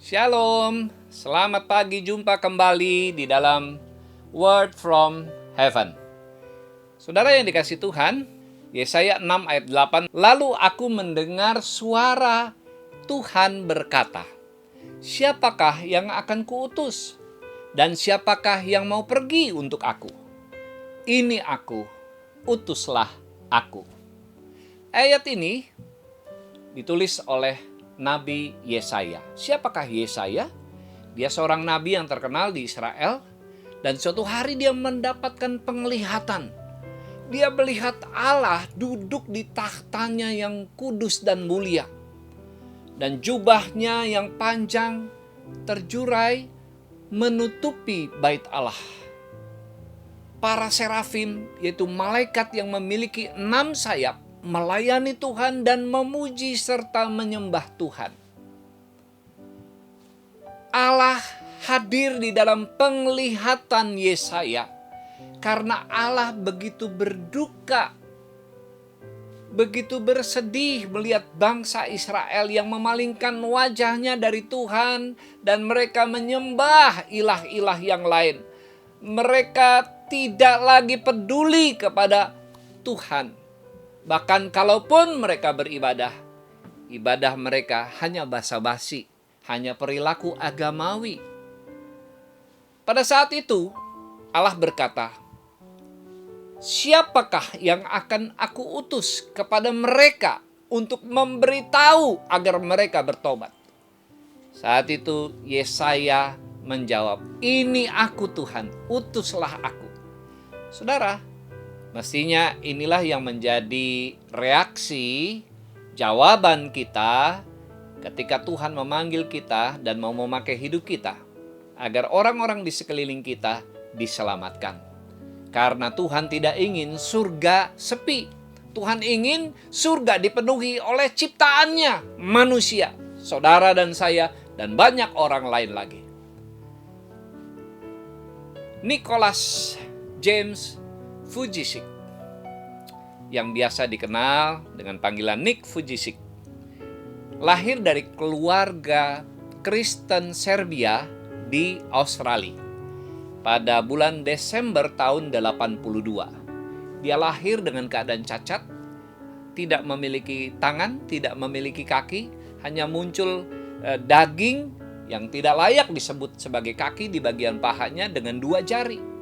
Shalom, selamat pagi, jumpa kembali di dalam Word from Heaven. Saudara yang dikasihi Tuhan, Yesaya 6 ayat 8, lalu aku mendengar suara Tuhan berkata, siapakah yang akan kuutus? Dan siapakah yang mau pergi untuk aku? Ini aku, utuslah aku. Ayat ini ditulis oleh Nabi Yesaya. Siapakah Yesaya? Dia seorang nabi yang terkenal di Israel, dan suatu hari dia mendapatkan penglihatan. Dia melihat Allah duduk di tahtanya yang kudus dan mulia, dan jubahnya yang panjang terjurai menutupi bait Allah. Para serafim, yaitu malaikat yang memiliki 6 sayap, melayani Tuhan dan memuji serta menyembah Tuhan. Allah hadir di dalam penglihatan Yesaya karena Allah begitu berduka, begitu bersedih melihat bangsa Israel yang memalingkan wajahnya dari Tuhan dan mereka menyembah ilah-ilah yang lain. Mereka tidak lagi peduli kepada Tuhan. Bahkan kalaupun mereka beribadah, ibadah mereka hanya basa-basi, hanya perilaku agamawi. Pada saat itu, Allah berkata, siapakah yang akan aku utus kepada mereka untuk memberitahu agar mereka bertobat? Saat itu Yesaya menjawab, ini aku Tuhan, utuslah aku. Saudara, mestinya inilah yang menjadi reaksi, jawaban kita ketika Tuhan memanggil kita dan mau memakai hidup kita agar orang-orang di sekeliling kita diselamatkan. Karena Tuhan tidak ingin surga sepi. Tuhan ingin surga dipenuhi oleh ciptaannya, manusia, saudara dan saya, dan banyak orang lain lagi. Nicholas James Vujicic, yang biasa dikenal dengan panggilan Nick Vujicic, lahir dari keluarga Kristen Serbia di Australia pada bulan Desember tahun 82. Dia lahir dengan keadaan cacat, tidak memiliki tangan, tidak memiliki kaki, hanya muncul daging yang tidak layak disebut sebagai kaki di bagian pahanya dengan 2 jari.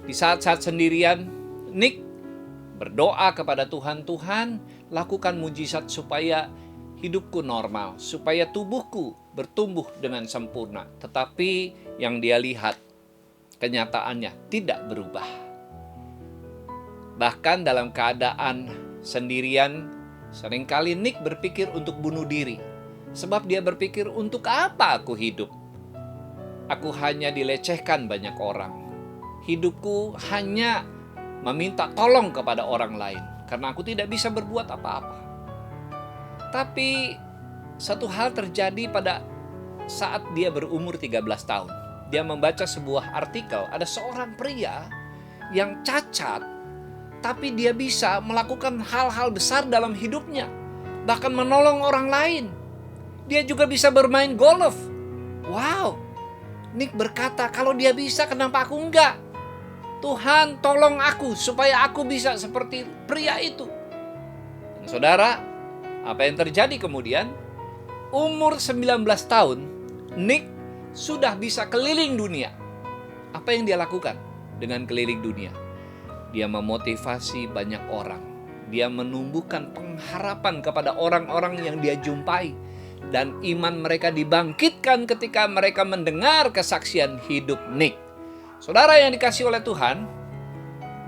Di saat-saat sendirian, Nick berdoa kepada Tuhan, Tuhan, lakukan mujizat supaya hidupku normal, supaya tubuhku bertumbuh dengan sempurna. Tetapi yang dia lihat, kenyataannya tidak berubah. Bahkan dalam keadaan sendirian, seringkali Nick berpikir untuk bunuh diri. Sebab dia berpikir, untuk apa aku hidup? Aku hanya dilecehkan banyak orang. Hidupku hanya meminta tolong kepada orang lain karena aku tidak bisa berbuat apa-apa. Tapi satu hal terjadi pada saat dia berumur 13 tahun. Dia membaca sebuah artikel, ada seorang pria yang cacat, tapi dia bisa melakukan hal-hal besar dalam hidupnya, bahkan menolong orang lain. Dia juga bisa bermain golf. Wow, Nick berkata, kalau dia bisa, kenapa aku enggak? Tuhan, tolong aku supaya aku bisa seperti pria itu. Dan saudara, apa yang terjadi kemudian? Umur 19 tahun, Nick sudah bisa keliling dunia. Apa yang dia lakukan dengan keliling dunia? Dia memotivasi banyak orang. Dia menumbuhkan pengharapan kepada orang-orang yang dia jumpai. Dan iman mereka dibangkitkan ketika mereka mendengar kesaksian hidup Nick. Saudara yang dikasihi oleh Tuhan,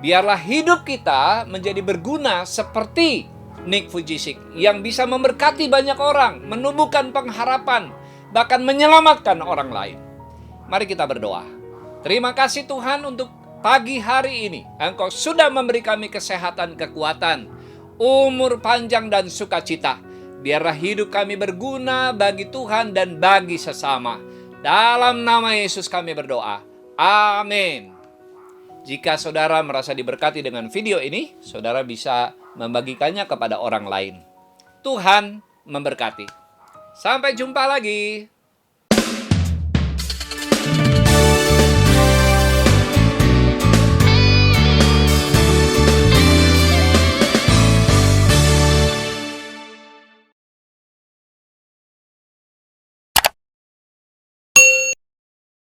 biarlah hidup kita menjadi berguna seperti Nick Vujicic yang bisa memberkati banyak orang, menumbuhkan pengharapan, bahkan menyelamatkan orang lain. Mari kita berdoa. Terima kasih Tuhan untuk pagi hari ini. Engkau sudah memberi kami kesehatan, kekuatan, umur panjang dan sukacita. Biarlah hidup kami berguna bagi Tuhan dan bagi sesama. Dalam nama Yesus kami berdoa. Amin. Jika saudara merasa diberkati dengan video ini, saudara bisa membagikannya kepada orang lain. Tuhan memberkati. Sampai jumpa lagi.